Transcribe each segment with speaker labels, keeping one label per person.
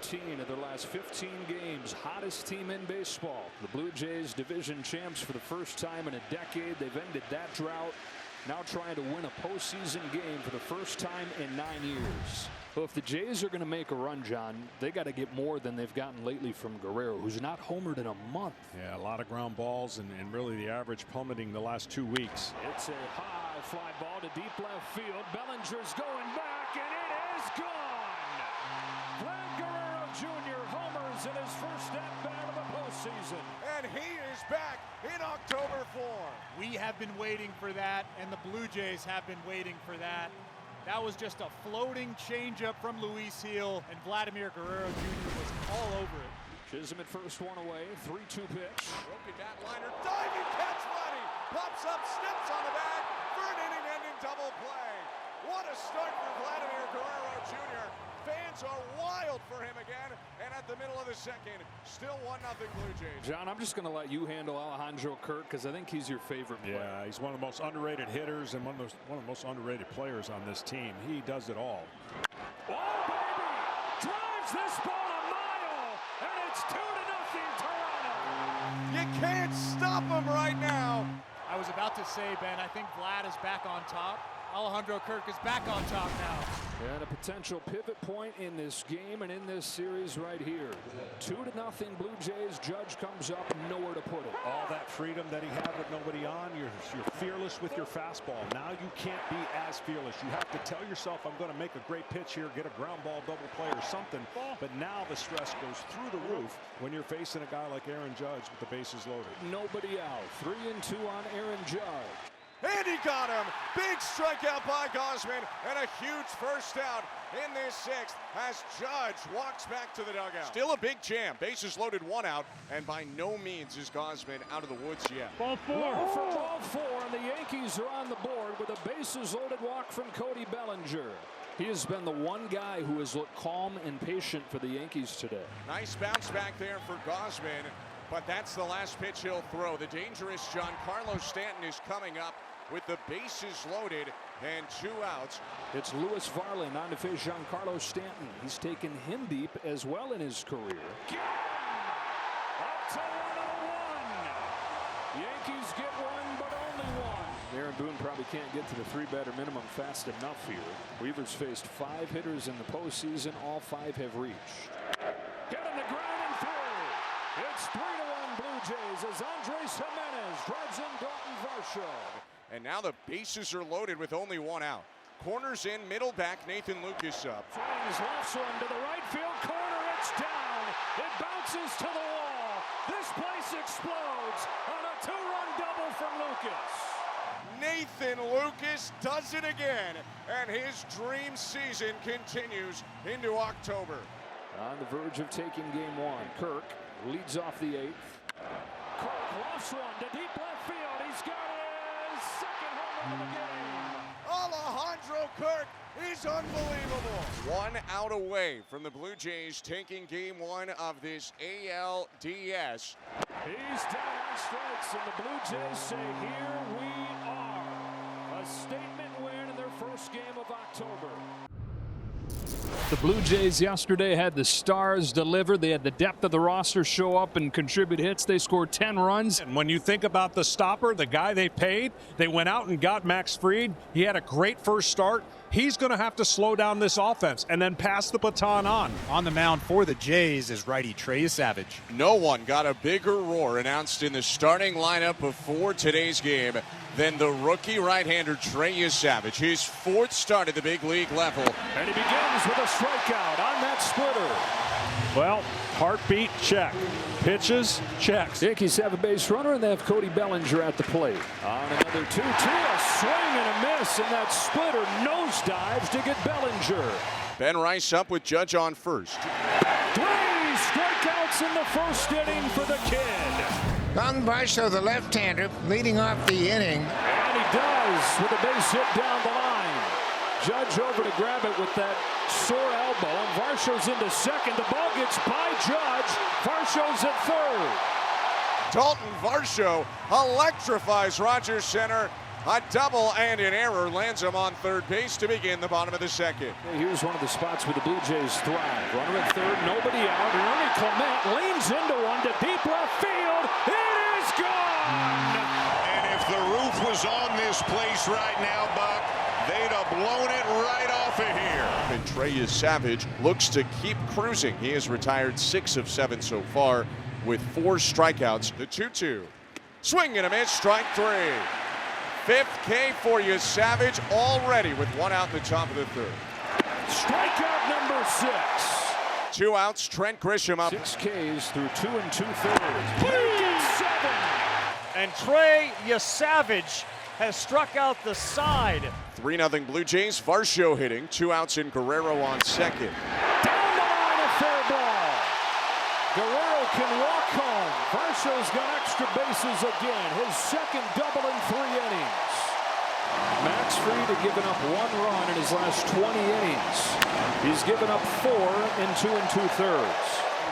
Speaker 1: 14 of their last 15 games. Hottest team in baseball. The Blue Jays division champs for the first time in a decade. They've ended that drought. Now trying to win a postseason game for the first time in 9 years. Well, if the Jays are going to make a run, John, they got to get more than they've gotten lately from Guerrero, who's not homered in a month.
Speaker 2: Yeah, a lot of ground balls and really the average plummeting the last 2 weeks.
Speaker 1: It's a high fly ball to deep left field. Bellinger's going back, and it is gone. Vladimir Guerrero Jr. homers in his first at-bat of the postseason.
Speaker 3: And he is back in October form.
Speaker 4: We have been waiting for that, and the Blue Jays have been waiting for that. That was just a floating changeup from Luis Gil, and Vladimir Guerrero Jr. was all over it.
Speaker 1: Chisholm at first, one away, 3-2 pitch.
Speaker 3: Broken down liner, diving catch, Vladdy pops up, steps on the bag for an inning-ending double play. What a start for Vladimir Guerrero Jr. Fans are wild for him again, and at the middle of the second, still 1-0 Blue Jays.
Speaker 1: John, I'm just going to let you handle Alejandro Kirk because I think he's your favorite player.
Speaker 2: Yeah, he's one of the most underrated hitters and one of the most underrated players on this team. He does it all.
Speaker 1: Oh, baby! Drives this ball a mile, and it's 2-0 Toronto.
Speaker 3: You can't stop him right now.
Speaker 4: I was about to say, Ben, I think Vlad is back on top. Alejandro Kirk is back on top now.
Speaker 1: And a potential pivot point in this game and in this series right here. 2-0 Blue Jays. Judge comes up, nowhere to put it.
Speaker 2: All that freedom that he had with nobody on, you're fearless with your fastball. Now you can't be as fearless. You have to tell yourself, I'm going to make a great pitch here, get a ground ball double play or something. But now the stress goes through the roof when you're facing a guy like Aaron Judge with the bases loaded.
Speaker 1: Nobody out. 3-2 on Aaron Judge.
Speaker 3: And he got him. Big strikeout by Gausman and a huge first out in this sixth as Judge walks back to the dugout. Still a big jam. Bases loaded, 1 out, and by no means is Gausman out of the woods yet.
Speaker 1: Ball 4. For ball 4, and the Yankees are on the board with a bases loaded walk from Cody Bellinger. He has been the one guy who has looked calm and patient for the Yankees today.
Speaker 3: Nice bounce back there for Gausman, but that's the last pitch he'll throw. The dangerous Giancarlo Stanton is coming up with the bases loaded and 2 outs.
Speaker 1: It's Lewis Varlin on to face Giancarlo Stanton. He's taken him deep as well in his career. Up to 101. Yankees get one, but only one. Aaron Boone probably can't get to the 3-batter minimum fast enough here. Weaver's faced 5 hitters in the postseason. All 5 have reached. Getting the ground and through. It's 3-1 Blue Jays as Andres Jimenez drives in Dalton Varsho.
Speaker 3: And now the bases are loaded with only 1 out. Corners in, middle back, Nathan Lucas up.
Speaker 1: Swings left one to the right field corner. It's down. It bounces to the wall. This place explodes on a 2-run double from Lucas.
Speaker 3: Nathan Lucas does it again, and his dream season continues into October.
Speaker 1: On the verge of taking game 1, Kirk leads off the 8th. Kirk lofts one to deep left field. He's got his second home run of the game.
Speaker 3: Alejandro Kirk is unbelievable. 1 out away from the Blue Jays taking game 1 of this ALDS.
Speaker 1: He's down on strikes, and the Blue Jays say, here we are. A statement win in their first game of October. The Blue Jays yesterday had the stars delivered. They had the depth of the roster show up and contribute hits. They scored 10 runs.
Speaker 2: And when you think about the stopper, the guy they paid, they went out and got Max Fried. He had a great first start. He's going to have to slow down this offense and then pass the baton on.
Speaker 4: On the mound for the Jays is righty Yesavage.
Speaker 3: No one got a bigger roar announced in the starting lineup before today's game than the rookie right-hander Yesavage. His 4th start at the big league level.
Speaker 1: And he begins with a strikeout on that splitter.
Speaker 2: Well, heartbeat, check. Pitches, checks.
Speaker 1: Yankees have a base runner, and they have Cody Bellinger at the plate. On another 2-2, a swing and a miss, and that splitter nosedives to get Bellinger.
Speaker 3: Ben Rice up with Judge on first.
Speaker 1: 3 strikeouts in the first inning for the kid.
Speaker 5: Dalton Varsho, the left-hander, leading off the inning.
Speaker 1: And he does with a base hit down the line. Judge over to grab it with that sore elbow, and Varsho's into second. The ball gets by Judge. Varsho's at 3rd.
Speaker 3: Dalton Varsho electrifies Rogers Center A double and an error lands him on third base to begin the bottom of the second.
Speaker 1: Here's one of the spots where the Blue Jays thrive. Runner at third, nobody out. Ernie Clement leans into one to deep left field. It is gone!
Speaker 6: And if the roof was on this place right now, Buck, they'd have blown it right off of here.
Speaker 3: And Yesavage looks to keep cruising. He has retired 6 of 7 so far with 4 strikeouts. The 2-2. Swing and a miss, strike 3. 5th K for Yesavage already with 1 out in the top of the 3rd.
Speaker 1: Strikeout number 6.
Speaker 3: 2 outs, Trent Grisham up.
Speaker 1: 6 Ks through 2 2/3. 7.
Speaker 7: And Yesavage has struck out the side.
Speaker 3: 3-0 Blue Jays. Varsho hitting. 2 outs and Guerrero on second.
Speaker 1: Down the line, a fair ball. Guerrero can walk home. Varsho's got extra bases again. His second double in 3 innings. Max Fried had given up 1 run in his last 20 innings. He's given up 4 in 2 2/3.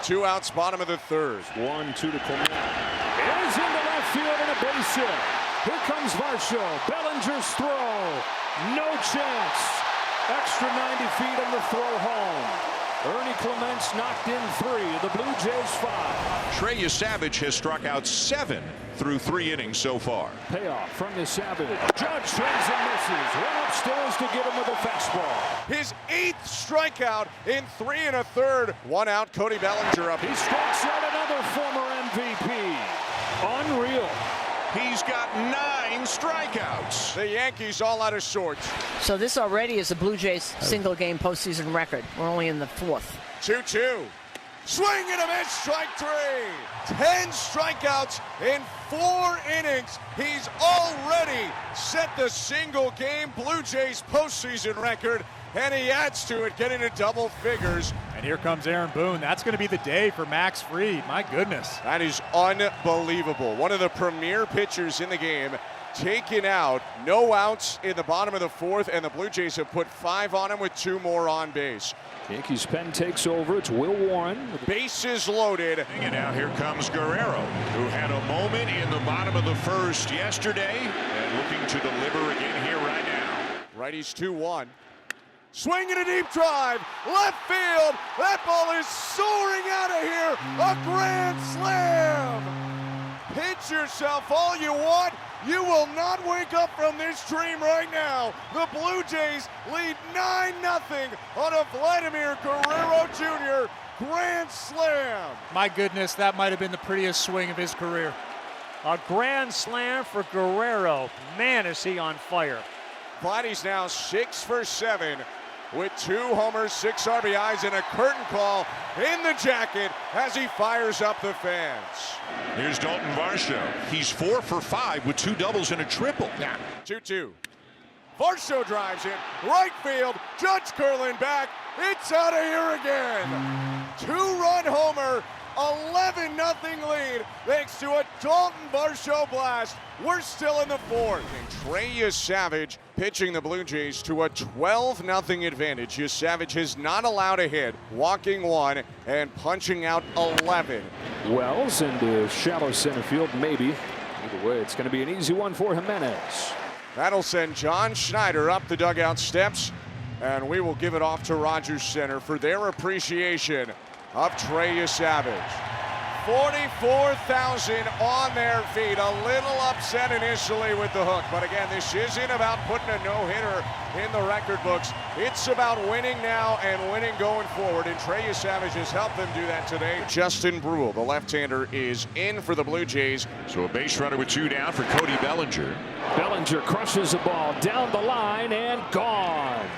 Speaker 3: 2 outs, bottom of the 3rd.
Speaker 1: 1-2 to Clement. It is into left field and a base hit. Here comes Varsho. Bellinger's throw. No chance. Extra 90 feet on the throw home. Ernie Clement's knocked in 3. The Blue Jays 5.
Speaker 6: Yesavage has struck out 7 through 3 innings so far.
Speaker 1: Payoff from Yesavage. Judge swings and misses. Run upstairs to get him with a fastball.
Speaker 3: His 8th strikeout in 3 1/3. 1 out, Cody Bellinger up.
Speaker 1: He strikes out another former MVP. Unreal.
Speaker 6: He's got 9 strikeouts.
Speaker 3: The Yankees all out of sorts.
Speaker 8: So this already is a Blue Jays single-game postseason record. We're only in the 4th.
Speaker 3: 2-2. Swing and a miss, strike 3. 10 strikeouts in 4 innings. He's already set the single-game Blue Jays postseason record, and he adds to it, getting to double figures.
Speaker 4: And here comes Aaron Boone. That's going to be the day for Max Fried. My goodness.
Speaker 3: That is unbelievable. One of the premier pitchers in the game taken out. No outs in the bottom of the 4th, and the Blue Jays have put 5 on him with 2 more on base.
Speaker 1: Yankees pen takes over. It's Will Warren.
Speaker 3: Bases loaded.
Speaker 6: And now here comes Guerrero, who had a moment in the bottom of the 1st yesterday and looking to deliver again here right now.
Speaker 3: Righties 2-1. Swing and a deep drive. Left field. That ball is soaring out of here. A grand slam. Pitch yourself all you want. You will not wake up from this dream right now. The Blue Jays lead 9-0 on a Vladimir Guerrero Jr. grand slam.
Speaker 4: My goodness, that might have been the prettiest swing of his career.
Speaker 7: A grand slam for Guerrero. Man, is he on fire.
Speaker 3: Vladdy's now 6 for 7 with 2 homers, 6 RBIs, and a curtain call in the jacket as he fires up the fans.
Speaker 6: Here's Dalton Varsho. He's 4 for 5 with 2 doubles and a triple.
Speaker 3: 2-2. Varsho drives in right field. Judge curling back. It's out of here again. 2-run homer. 11-0 lead thanks to a Dalton Varsho blast. We're still in the 4th. And Yesavage pitching the Blue Jays to a 12-0 advantage. Yesavage has not allowed a hit, walking 1 and punching out 11.
Speaker 1: Wells into shallow center field, maybe. Either way, it's going to be an easy one for Jimenez.
Speaker 3: That'll send John Schneider up the dugout steps, and we will give it off to Rogers Center for their appreciation of Yesavage. 44,000 on their feet. A little upset initially with the hook, but again, this isn't about putting a no-hitter in the record books. It's about winning now and winning going forward, and Yesavage has helped them do that today. Justin Brule, the left-hander, is in for the Blue Jays.
Speaker 6: So a base runner with 2 down for Cody Bellinger.
Speaker 1: Bellinger crushes the ball down the line and gone.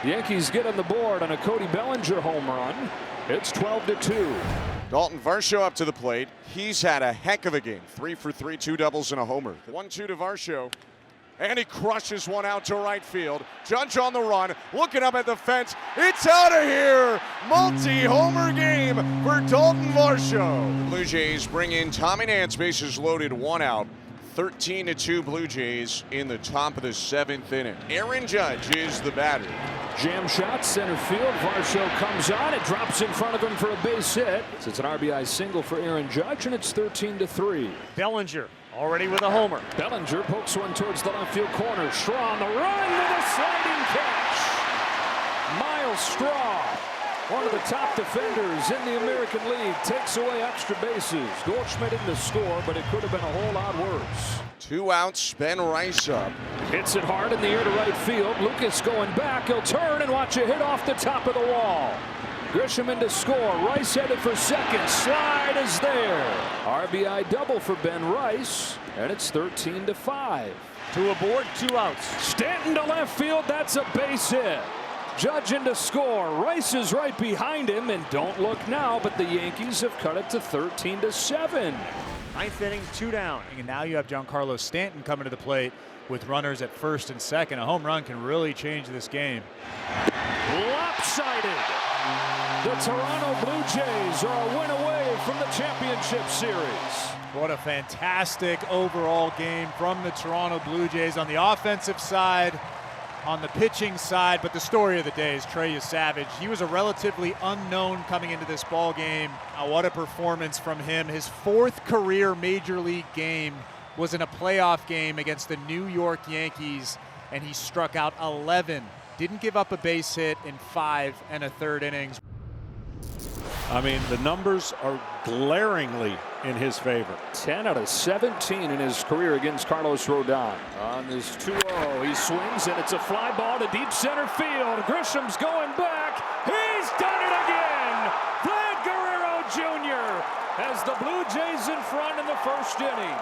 Speaker 1: The Yankees get on the board on a Cody Bellinger home run. It's 12-2.
Speaker 3: Dalton Varsho up to the plate. He's had a heck of a game. 3 for 3, 2 doubles and a homer. 1-2 to Varsho. And he crushes one out to right field. Judge on the run, looking up at the fence. It's out of here! Multi-homer game for Dalton Varsho. Blue Jays bring in Tommy Nance, bases loaded, 1 out. 13-2 Blue Jays in the top of the 7th inning. Aaron Judge is the batter.
Speaker 1: Jam shot, center field. Varsho comes on. It drops in front of him for a base hit. It's an RBI single for Aaron Judge, and it's 13-3.
Speaker 7: Bellinger already with a homer.
Speaker 1: Bellinger pokes one towards the left field corner. Straw on the run with a sliding catch. Miles Straw, one of the top defenders in the American League, takes away extra bases. Goldschmidt in the score, but it could have been a whole lot worse.
Speaker 3: 2 outs, Ben Rice up.
Speaker 1: Hits it hard in the air to right field. Lucas going back. He'll turn and watch a hit off the top of the wall. Grisham in to score. Rice headed for second. Slide is there. RBI double for Ben Rice, and it's 13-5.
Speaker 7: 2 aboard, 2 outs.
Speaker 1: Stanton to left field. That's a base hit. Judge in to score. Rice is right behind him, and don't look now, but the Yankees have cut it to 13-7.
Speaker 7: 9th inning, 2 down.
Speaker 4: And now you have Giancarlo Stanton coming to the plate with runners at first and second. A home run can really change this game.
Speaker 1: Lopsided. The Toronto Blue Jays are a win away from the championship series.
Speaker 4: What a fantastic overall game from the Toronto Blue Jays on the offensive side, on the pitching side, but the story of the day is Trey Yesavage. He was a relatively unknown coming into this ball game. What a performance from him. His 4th career major league game was in a playoff game against the New York Yankees, and he struck out 11. Didn't give up a base hit in 5 1/3 innings.
Speaker 2: I mean, the numbers are glaringly in his favor.
Speaker 1: 10 out of 17 in his career against Carlos Rodon. On this 2-0, he swings, and it's a fly ball to deep center field. Grisham's going back. He's done it again. Vlad Guerrero Jr. has the Blue Jays in front in the 1st inning.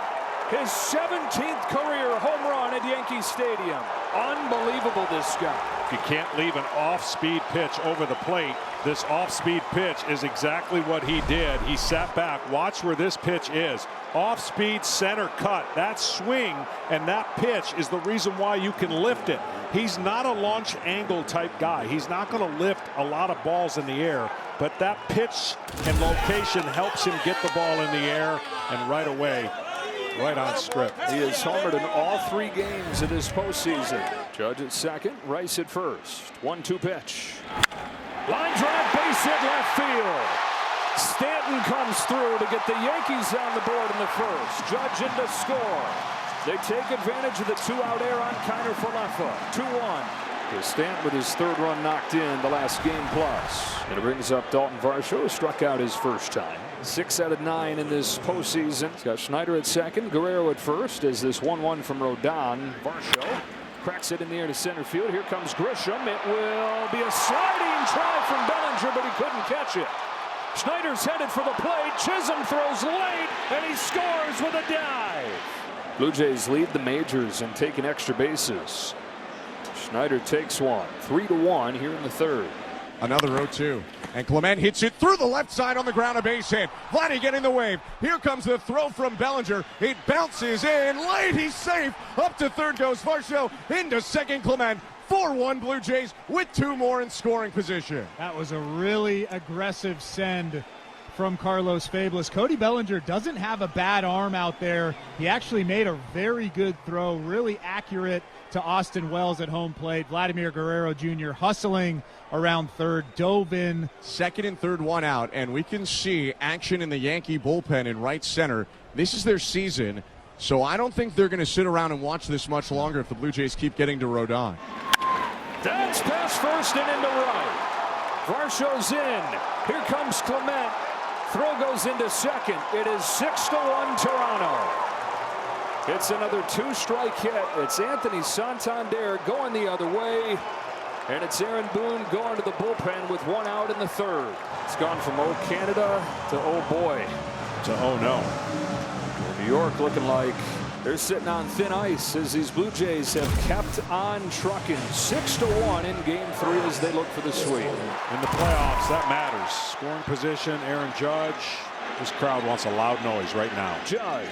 Speaker 1: His 17th career home run at Yankee Stadium. Unbelievable, this guy.
Speaker 2: You can't leave an off-speed pitch over the plate. This off-speed pitch is exactly what he did. He sat back. Watch where this pitch is. Off-speed center cut. That swing and that pitch is the reason why you can lift it. He's not a launch angle type guy. He's not going to lift a lot of balls in the air, but that pitch and location helps him get the ball in the air, and right away, right on script.
Speaker 1: He has homered in all 3 games of this postseason. Judge at second, Rice at first. 1-2 pitch. Line drive, base hit left field. Stanton comes through to get the Yankees on the board in the 1st. Judge in to score. They take advantage of the 2-out error on Kiner Falefa. 2-1. Stanton with his 3rd run knocked in the last game plus. And it brings up Dalton Varsho, who struck out his first time. 6 out of 9 in this postseason. He's got Schneider at second, Guerrero at first, as this 1-1 from Rodon. Varsho cracks it in the air to center field. Here comes Grisham. It will be a sliding try from Bellinger, but he couldn't catch it. Schneider's headed for the plate. Chisholm throws late, and he scores with a dive. Blue Jays lead the majors in taking extra bases. Schneider takes one. 3-1 here in the 3rd.
Speaker 9: Another 0-2. And Clement hits it through the left side on the ground, a base hit. Vladdy getting the wave. Here comes the throw from Bellinger. It bounces in late. He's safe. Up to 3rd goes Varsho. Into 2nd Clement. 4-1 Blue Jays with 2 more in scoring position.
Speaker 4: That was a really aggressive send from Carlos Fabulous. Cody Bellinger doesn't have a bad arm out there. He actually made a very good throw, really accurate to Austin Wells at home plate. Vladimir Guerrero Jr. hustling around 3rd, dove in.
Speaker 9: 2nd and 3rd, 1 out, and we can see action in the Yankee bullpen in right center. This is their season, so I don't think they're going to sit around and watch this much longer if the Blue Jays keep getting to Rodon.
Speaker 1: That's past 1st and into right. Varsho's in. Here comes Clement. Throw goes into 2nd. It is 6-1 Toronto. It's another 2-strike hit. It's Anthony Santander going the other way. And it's Aaron Boone going to the bullpen with 1 out in the 3rd. It's gone from oh Canada to oh boy
Speaker 2: To oh no.
Speaker 1: New York looking like they're sitting on thin ice as these Blue Jays have kept on trucking. 6-1 in game 3 as they look for the sweep.
Speaker 2: In the playoffs, that matters. Scoring position, Aaron Judge. This crowd wants a loud noise right now.
Speaker 1: Judge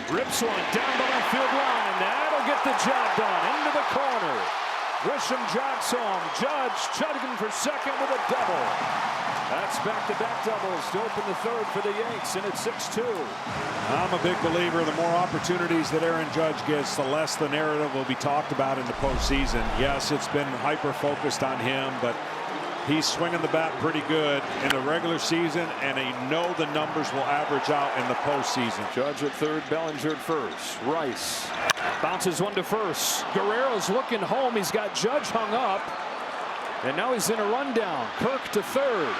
Speaker 1: rips one down the left field line. That'll get the job done. Into the corner. Grisham jogs home. Judge chugging for 2nd with a double. That's back-to-back doubles to open the 3rd for the Yanks, and it's 6-2.
Speaker 2: I'm a big believer the more opportunities that Aaron Judge gets, the less the narrative will be talked about in the postseason. Yes, it's been hyper-focused on him, but He's swinging the bat pretty good in the regular season, and they know the numbers will average out in the postseason.
Speaker 1: Judge at third, Bellinger at first. Rice bounces one to first. Guerrero's looking home. He's got Judge hung up, and now he's in a rundown. Kirk to third.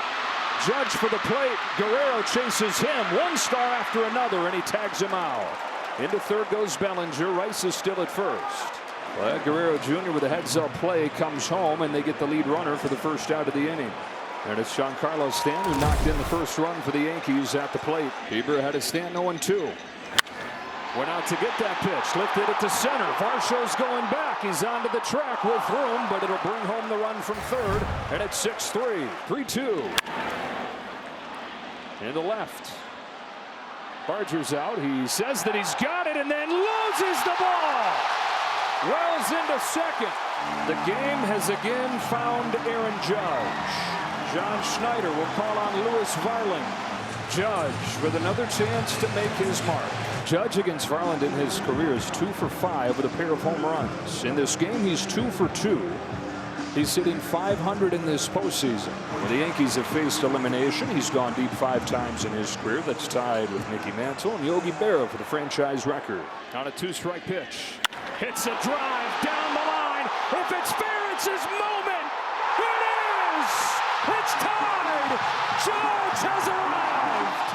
Speaker 1: Judge for the plate. Guerrero chases him. One star after another, and he tags him out. Into third goes Bellinger. Rice is still at first. Well, Guerrero Jr. with a heads-up play comes home, and they get the lead runner for the first out of the inning. And it's Giancarlo Stanton who knocked in the first run for the Yankees at the plate. Bieber had a Stanton 0-2. Went out to get that pitch, lifted it to center. Varshaw's going back. He's onto the track with room, but it'll bring home the run from third, and it's 6-3, 3-2. In the left. Barger's out. He says that he's got it, and then loses the ball. Wells into second. The game has again found Aaron Judge. John Schneider will call on Lewis Varland. Judge with another chance to make his mark. Judge against Varland in his career is 2 for 5 with a pair of home runs. In this game, he's 2 for 2. He's hitting .500 in this postseason. When the Yankees have faced elimination, he's gone deep 5 times in his career. That's tied with Mickey Mantle and Yogi Berra for the franchise record. On a 2-strike pitch. Hits a drive down the line. If it's fair, it's his moment. It is! It's tied! Judge has arrived!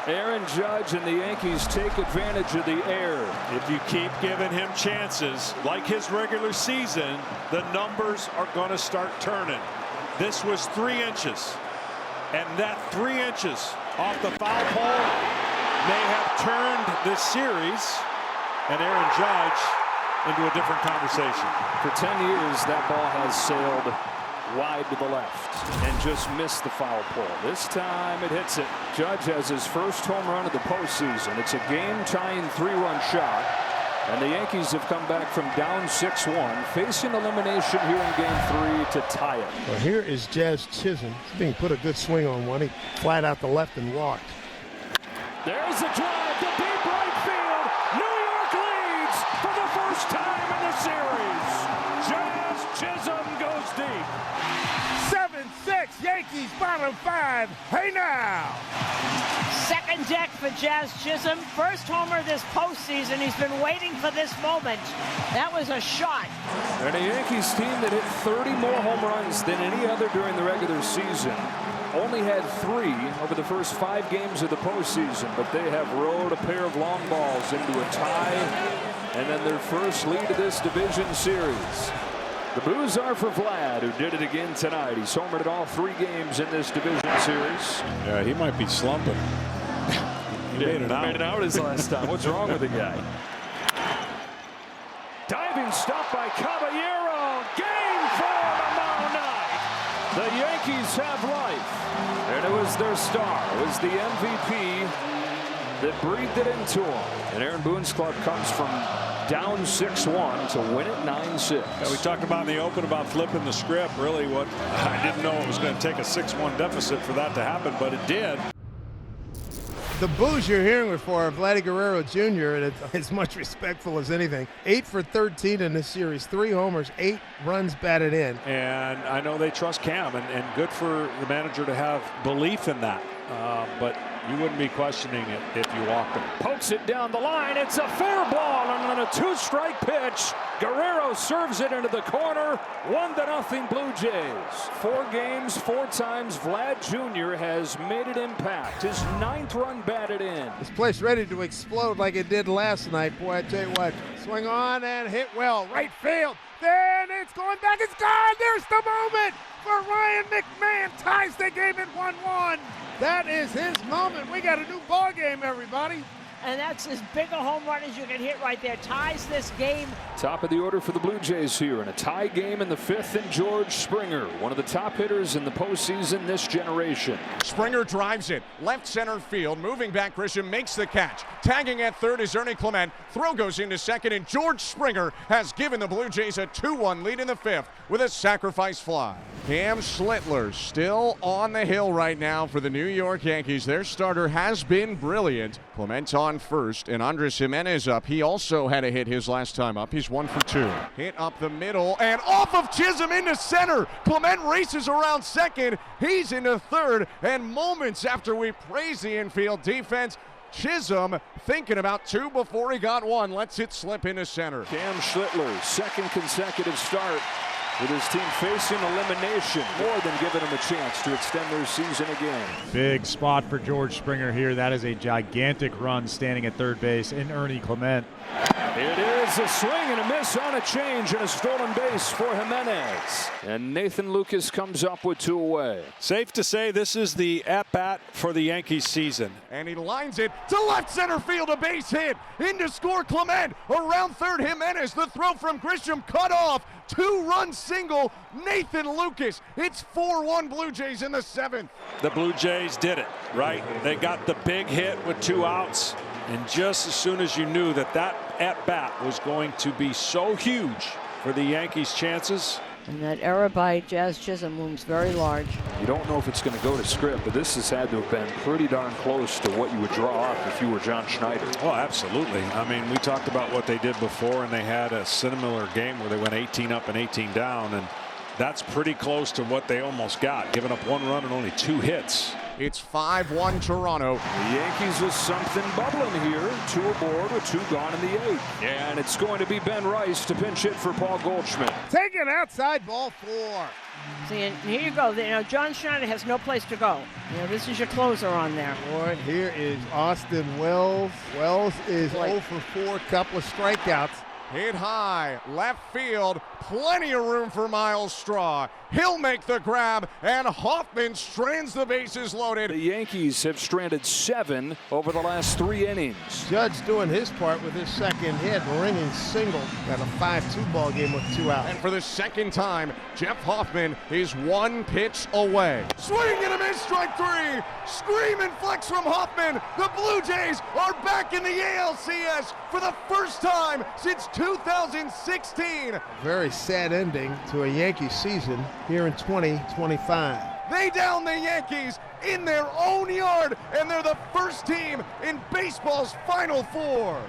Speaker 1: Aaron Judge and the Yankees take advantage of the air.
Speaker 2: If you keep giving him chances, like his regular season, the numbers are going to start turning. This was 3 inches, and that 3 inches off the foul pole may have turned this series and Aaron Judge into a different conversation.
Speaker 1: For 10 years, that ball has sailed wide to the left and just missed the foul pole. This time it hits it. Judge has his first home run of the postseason. It's a game-tying 3-run shot, and the Yankees have come back from down 6-1, facing elimination here in Game 3 to tie it.
Speaker 10: Well, here is Jazz Chisholm. He's being put a good swing on one. He flat out the left and walked.
Speaker 1: There's a drive to deep right field. New York leads for the first time in the series. Jazz Chisholm goes deep.
Speaker 10: 7-6, Yankees bottom 5. Hey now!
Speaker 8: Second deck for Jazz Chisholm. First homer this postseason. He's been waiting for this moment. That was a shot.
Speaker 1: And a Yankees team that hit 30 more home runs than any other during the regular season. Only had 3 over the first 5 games of the postseason, but they have rode a pair of long balls into a tie, and then their first lead of this division series. The Blues are for Vlad, who did it again tonight. He's homered at all 3 games in this division series.
Speaker 2: Yeah, he might be slumping. He made it out
Speaker 1: his last time. What's wrong with the guy? Diving stop by Caballero. Game 4 tomorrow night. The Yankees have life. And it was their star. It was the MVP that breathed it into him. And Aaron Boone's club comes from down 6-1 to win it 9-6.
Speaker 2: Yeah, we talked about in the open about flipping the script. Really, what I didn't know it was going to take a 6-1 deficit for that to happen, but it did.
Speaker 10: The boos you're hearing for Vladimir Guerrero Jr., and it's as much respectful as anything. 8 for 13 in this series, 3 homers, 8 runs batted in.
Speaker 2: And I know they trust Cam, and good for the manager to have belief in that. But you wouldn't be questioning it if you walked him.
Speaker 1: Pokes it down the line. It's a fair ball, and on a 2-strike pitch, Guerrero serves it into the corner. 1-0 Blue Jays. 4 games, 4 times Vlad Jr. has made an impact. His 9th run batted in.
Speaker 10: This place ready to explode like it did last night. Boy, I tell you what, swing on and hit well. Right field. Then it's going back. It's gone. There's the moment for Ryan McMahon. Ties the game at 1-1. That is his moment. We got a new ball game, everybody.
Speaker 8: And that's as big a home run as you can hit right there. Ties this game.
Speaker 1: Top of the order for the Blue Jays here in a tie game in the 5th, and George Springer, one of the top hitters in the postseason this generation.
Speaker 9: Springer drives it left center field. Moving back, Grisham makes the catch. Tagging at third is Ernie Clement. Throw goes into second, and George Springer has given the Blue Jays a 2-1 lead in the 5th with a sacrifice fly. Cam Schlittler still on the hill right now for the New York Yankees. Their starter has been brilliant. Clement on on first, and Andres Jimenez up. He also had a hit his last time up. He's 1 for 2. Hit up the middle and off of Chisholm into center. Clement races around second. He's into third, and moments after we praise the infield defense, Chisholm thinking about 2 before he got 1. Lets it slip into center.
Speaker 1: Cam Schlittler's second consecutive start with his team facing elimination, more than giving them a chance to extend their season again.
Speaker 4: Big spot for George Springer here. That is a gigantic run standing at third base in Ernie Clement.
Speaker 1: It is a swing and a miss on a change and a stolen base for Jimenez. And Nathan Lucas comes up with 2 away.
Speaker 2: Safe to say this is the at-bat for the Yankees season.
Speaker 9: And he lines it to left center field, a base hit. In to score Clement. Around third, Jimenez. The throw from Grisham cut off. 2-run single, Nathan Lucas. It's 4-1 Blue Jays in the 7th.
Speaker 2: The Blue Jays did it, right? They got the big hit with 2 outs. And just as soon as you knew that at-bat was going to be so huge for the Yankees' chances.
Speaker 8: And that error by Jazz Chisholm looms very large.
Speaker 1: You don't know if it's going to go to script, but this has had to have been pretty darn close to what you would draw up if you were John Schneider.
Speaker 2: Oh, absolutely. I mean, we talked about what they did before, and they had a similar game where they went 18 up and 18 down, and that's pretty close to what they almost got, giving up 1 run and only 2 hits.
Speaker 9: It's 5-1 Toronto.
Speaker 1: The Yankees with something bubbling here. 2 aboard with 2 gone in the 8th. And it's going to be Ben Rice to pinch hit for Paul Goldschmidt.
Speaker 10: Take it outside, ball 4.
Speaker 8: See, and here you go. You know, John Schneider has no place to go. You know, this is your closer on there.
Speaker 10: Boy, here is Austin Wells. Wells is 0 for 4, couple of strikeouts.
Speaker 9: Hit high, left field, plenty of room for Miles Straw. He'll make the grab, and Hoffman strands the bases loaded.
Speaker 1: The Yankees have stranded 7 over the last 3 innings.
Speaker 10: Judge doing his part with his second hit, ringing single. Got a 5-2 ball game with 2 outs.
Speaker 9: And for the second time, Jeff Hoffman is 1 pitch away. Swing and a miss, strike 3. Scream and flex from Hoffman. The Blue Jays are back in the ALCS for the first time since 2016.
Speaker 10: Very sad ending to a Yankee season here in 2025.
Speaker 9: They down the Yankees in their own yard, and they're the first team in baseball's Final 4.